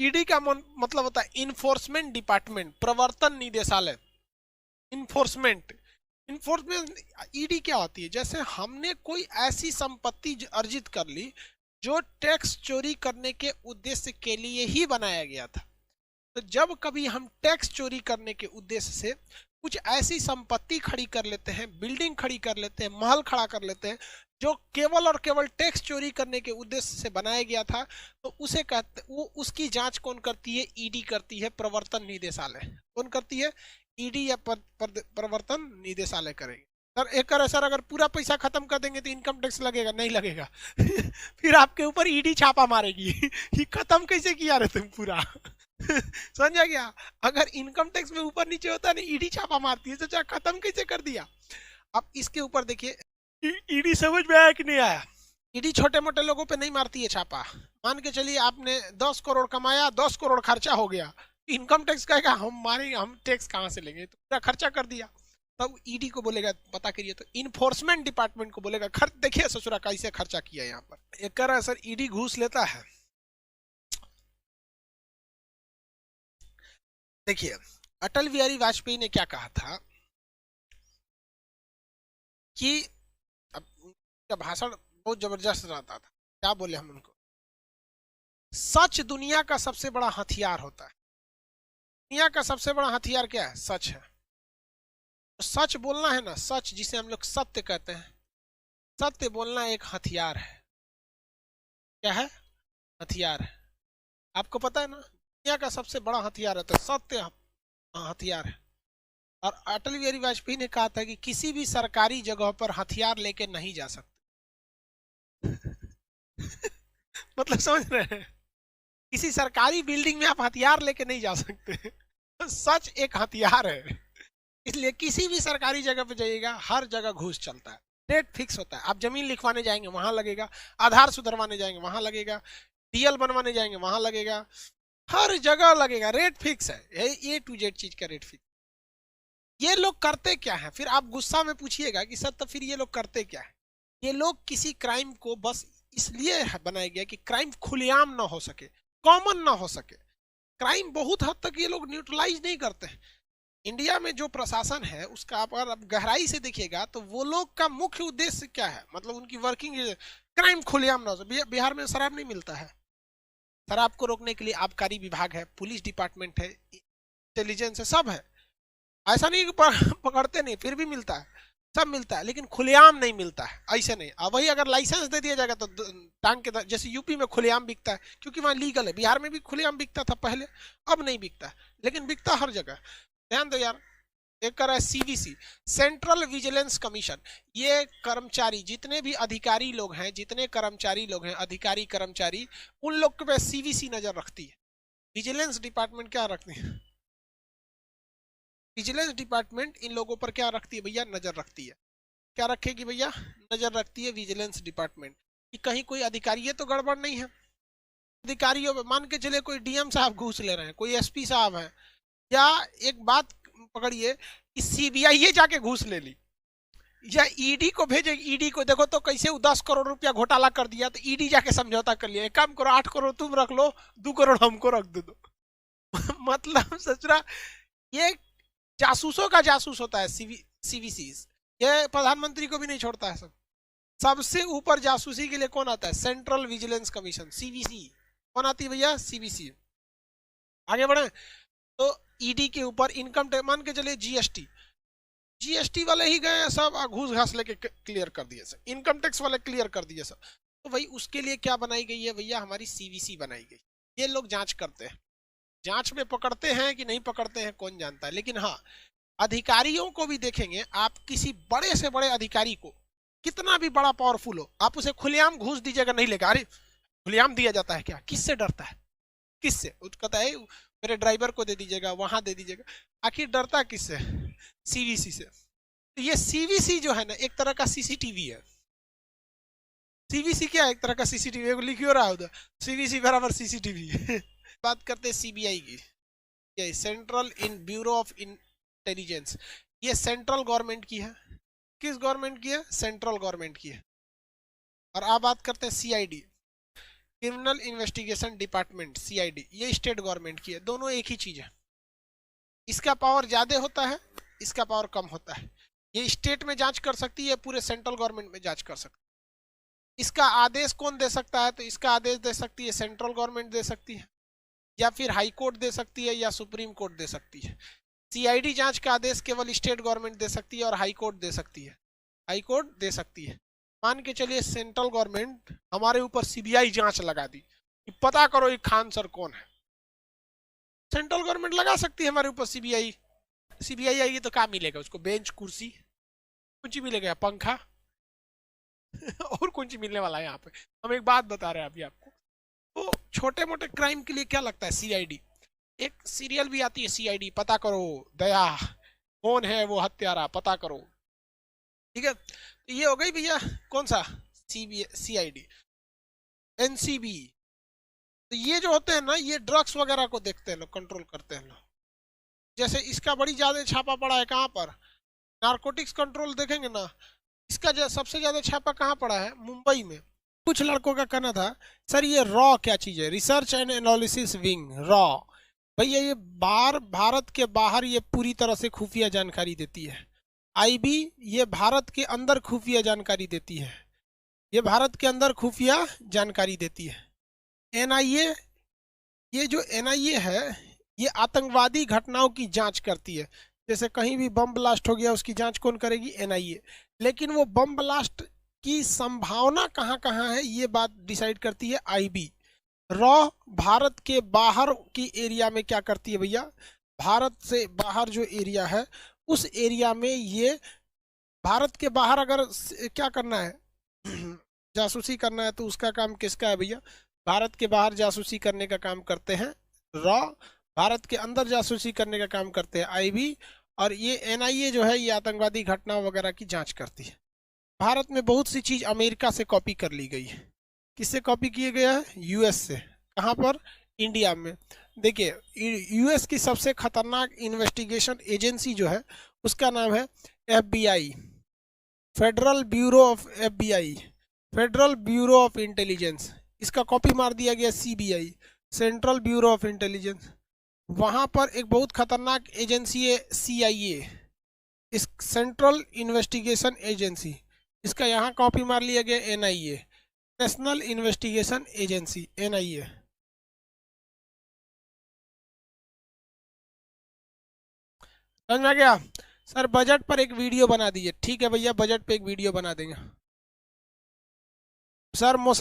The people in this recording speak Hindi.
ईडी का मतलब होता है इन्फोर्समेंट डिपार्टमेंट, प्रवर्तन निदेशालय। इन्फोर्समेंट, इन्फोर्समेंट ईडी क्या होती है? जैसे हमने कोई ऐसी संपत्ति अर्जित कर ली जो टैक्स चोरी करने के उद्देश्य के लिए ही बनाया गया था। तो जब कभी हम टैक्स चोरी करने के उद्देश्य से कुछ ऐसी संपत्ति खड़ी कर लेते हैं, बिल्डिंग खड़ी कर लेते हैं, महल खड़ा कर लेते हैं जो केवल और केवल टैक्स चोरी करने के उद्देश्य से बनाया गया था, तो उसे कहते, वो उसकी जांच कौन करती है? ईडी करती है, प्रवर्तन निदेशालय। कौन करती है? ईडी या प्रवर्तन निदेशालय करेगी। सर एक कर सर अगर पूरा पैसा खत्म कर देंगे तो इनकम टैक्स लगेगा? नहीं लगेगा। फिर आपके ऊपर ईडी छापा मारेगी कि खत्म कैसे किया रे तुम पूरा। समझा गया? अगर इनकम टैक्स में ऊपर नीचे होता है ना, ईडी छापा मारती है, तो चाहे खत्म कैसे कर दिया। अब इसके ऊपर देखिए, ईडी समझ में आया कि नहीं आया? ईडी छोटे मोटे लोगों पे नहीं मारती है छापा। मान के चलिए आपने 10 करोड़ कमाया, 10 करोड़ खर्चा हो गया, इनकम टैक्स कहेगा हम मारेंगे, हम टैक्स कहाँ से लेंगे? तो पूरा खर्चा कर दिया, तब ईडी को बोलेगा पता करिए। तो इन्फोर्समेंट डिपार्टमेंट को बोलेगा खर्च देखिए ससुरा कैसे खर्चा किया यहाँ पर। एक कह रहा है सर ईडी घूस लेता है। देखिए अटल बिहारी वाजपेयी ने क्या कहा था कि, अब उनका भाषण बहुत जबरदस्त रहता था। क्या बोले हम उनको? सच दुनिया का सबसे बड़ा हथियार होता है। दुनिया का सबसे बड़ा हथियार क्या है? सच है। तो सच बोलना है ना, सच जिसे हम लोग सत्य कहते हैं, सत्य बोलना एक हथियार है। क्या है? हथियार है। आपको पता है ना, दुनिया का सबसे बड़ा हथियार है तो सत्य हथियार है। और अटल बिहारी वाजपेयी ने कहा था कि किसी भी सरकारी जगह पर हथियार लेके नहीं जा सकते। मतलब समझ रहे हैं? किसी सरकारी बिल्डिंग में आप हथियार लेके नहीं जा सकते। तो सच एक हथियार है। इसलिए किसी भी सरकारी जगह पे जाइएगा, हर जगह घूस चलता है। रेट फिक्स होता है। आप जमीन लिखवाने जाएंगे वहां लगेगा, आधार सुधरवाने जाएंगे वहां लगेगा, डीएल बनवाने जाएंगे वहां लगेगा, हर जगह लगेगा। रेट फिक्स है, ए टू जेड चीज का रेट फिक्स। ये लोग करते क्या है? फिर आप गुस्सा में पूछिएगा कि सर तो फिर ये लोग करते क्या है? ये लोग किसी क्राइम को बस इसलिए बनाया गया कि क्राइम खुलेआम ना हो सके, कॉमन ना हो सके। क्राइम बहुत हद तक ये लोग न्यूट्रलाइज नहीं करते हैं। इंडिया में जो प्रशासन है उसका आप अगर आप गहराई से देखिएगा तो वो लोग का मुख्य उद्देश्य क्या है? मतलब उनकी वर्किंग क्राइम खुलेआम ना हो। बिहार में शराब नहीं मिलता है, शराब को रोकने के लिए आबकारी विभाग है, पुलिस डिपार्टमेंट है, इंटेलिजेंस है, सब है। ऐसा नहीं कि पकड़ते नहीं, फिर भी मिलता है, सब मिलता है, लेकिन खुलेआम नहीं मिलता है। ऐसे नहीं। अब वही अगर लाइसेंस दे दिया जाएगा तो टांग के जैसे यूपी में खुलेआम बिकता है क्योंकि वहां लीगल है। बिहार में भी खुलेआम बिकता था पहले, अब नहीं बिकता है, लेकिन बिकता हर जगह। ध्यान दो यार। एक कर रहा है सीवीसी, सेंट्रल विजिलेंस कमीशन। ये कर्मचारी जितने भी अधिकारी लोग हैं, जितने कर्मचारी लोग हैं, अधिकारी कर्मचारी, उन लोग पे सीवीसी नजर रखती है। विजिलेंस डिपार्टमेंट क्या रखती है? विजिलेंस डिपार्टमेंट इन लोगों पर क्या रखती है भैया? नजर रखती है। क्या रखेगी भैया? नजर रखती है विजिलेंस डिपार्टमेंट कि कहीं कोई अधिकारी ये तो गड़बड़ नहीं है। अधिकारियों में मान के चले कोई डीएम साहब घूस ले रहे हैं, कोई एसपी साहब हैं, या एक बात पकड़िए कि सीबीआई ये जाके घूस ले ली, या ईडी को भेजे, ईडी को देखो तो कैसे 10 करोड़ रुपया घोटाला कर दिया, तो ईडी जाके समझौता कर लिया, एक काम करो 8 करोड़ तुम रख लो, 2 करोड़ हमको रख दो। मतलब सचरा ये जासूसों का जासूस होता है सीवीसी। ये प्रधानमंत्री को भी नहीं छोड़ता है। सब सबसे ऊपर जासूसी के लिए कौन आता है? Central vigilance commission, CVC. कौन आती है भैया? सीवीसी। आगे बढ़े तो ईडी के ऊपर इनकम टैक्स, मान के चलिए जीएसटी, जीएसटी वाले ही गए सब घूस घास लेके क्लियर कर दिए सब, इनकम टैक्स वाले क्लियर कर दिए सब। तो भाई उसके लिए क्या बनाई गई है भैया? हमारी सीवीसी बनाई गई। ये लोग जांच करते हैं, जांच में पकड़ते हैं कि नहीं पकड़ते हैं कौन जानता है। लेकिन हाँ, अधिकारियों को भी देखेंगे आप, किसी बड़े से बड़े अधिकारी को, कितना भी बड़ा पावरफुल हो, आप उसे खुलेआम घूस दीजिएगा नहीं लेगा। अरे खुलेआम दिया जाता है क्या? किससे डरता है? किससे? कहता है मेरे ड्राइवर को दे दीजिएगा, वहां दे दीजिएगा। आखिर डरता किससे? सीवीसी से। तो ये सीवीसी जो है ना, एक तरह का सीसीटीवी है। सीवीसी क्या है? एक तरह का सीसीटीवी। लिखियो रहा उधर, सीवीसी बराबर सीसीटीवी। बात करते हैं सीबीआई की, ये central in bureau of intelligence. ये सेंट्रल गवर्नमेंट की है। किस गवर्नमेंट की है? सेंट्रल गवर्नमेंट की है। और अब बात करते हैं CID. Criminal investigation department CID, ये स्टेट गवर्नमेंट की है, दोनों एक ही चीज है। इसका पावर ज्यादा होता है, इसका पावर कम होता है। ये स्टेट में जांच कर सकती है, पूरे सेंट्रल गवर्नमेंट में जांच कर सकती है। इसका आदेश कौन दे सकता है, तो इसका आदेश दे सकती है सेंट्रल गवर्नमेंट दे सकती है, या फिर हाई कोर्ट दे सकती है, या सुप्रीम कोर्ट दे सकती है। सीआईडी जांच का आदेश केवल स्टेट गवर्नमेंट दे सकती है और हाई कोर्ट दे सकती है, हाई कोर्ट दे सकती है। मान के चलिए सेंट्रल गवर्नमेंट हमारे ऊपर सीबीआई जांच लगा दी कि पता करो ये खान सर कौन है, सेंट्रल गवर्नमेंट लगा सकती है हमारे ऊपर सीबीआई। सीबीआई आएगी तो क्या मिलेगा उसको, बेंच कुर्सी कुछ ही मिलेगा, पंखा और कुछ मिलने वाला है यहाँ पे। हम एक बात बता रहे हैं अभी आपको, तो छोटे मोटे क्राइम के लिए क्या लगता है सीआईडी। एक सीरियल भी आती है सीआईडी, पता करो दया कौन है वो हत्यारा, पता करो। ठीक है, तो ये हो गई भैया कौन सा सीआईडी। एनसीबी, तो ये जो होते हैं ना, ये ड्रग्स वगैरह को देखते हैं लोग, कंट्रोल करते हैं लोग। जैसे इसका बड़ी ज्यादा छापा पड़ा है कहाँ पर, नारकोटिक्स कंट्रोल देखेंगे ना, इसका सबसे ज्यादा छापा कहाँ पड़ा है, मुंबई में। कुछ लड़कों का कहना था सर ये रॉ क्या चीज है, research and analysis wing raw. भैया ये भारत के बाहर ये पूरी तरह से खुफिया जानकारी देती है। आईबी ये भारत के अंदर खुफिया जानकारी देती है, ये भारत के अंदर खुफिया जानकारी देती है। एनआईए, ये जो एनआईए है ये आतंकवादी घटनाओं की जांच करती है। जैसे कहीं भी बम ब्लास्ट हो गया उसकी जांच कौन करेगी, एनआईए। लेकिन वो बम ब्लास्ट की संभावना कहाँ कहाँ है ये बात डिसाइड करती है आईबी। रॉ भारत के बाहर की एरिया में क्या करती है भैया, भारत से बाहर जो एरिया है उस एरिया में ये, भारत के बाहर अगर क्या करना है जासूसी करना है तो उसका काम किसका है भैया, भारत के बाहर जासूसी करने का काम करते हैं रॉ, भारत के अंदर जासूसी करने का काम करते हैं आईबी। और ये एनआईए जो है ये आतंकवादी घटना वगैरह की जांच करती है। भारत में बहुत सी चीज अमेरिका से कॉपी कर ली गई है। किससे कॉपी किए गया है, यूएस से। कहाँ पर, इंडिया में। देखिए यूएस की सबसे खतरनाक इन्वेस्टिगेशन एजेंसी जो है उसका नाम है FBI, federal bureau of FBI, federal bureau of intelligence. इसका कॉपी मार दिया गया CBI, central bureau of intelligence. वहाँ पर एक बहुत खतरनाक एजेंसी है सीआईए, इस सेंट्रल इन्वेस्टिगेशन एजेंसी। इसका यहाँ कॉपी मार लिया गया NIA, national investigation agency, NIA. समझ में गया सर। बजट पर एक वीडियो बना दीजिए, ठीक है भैया, बजट पे एक वीडियो बना देंगे सर।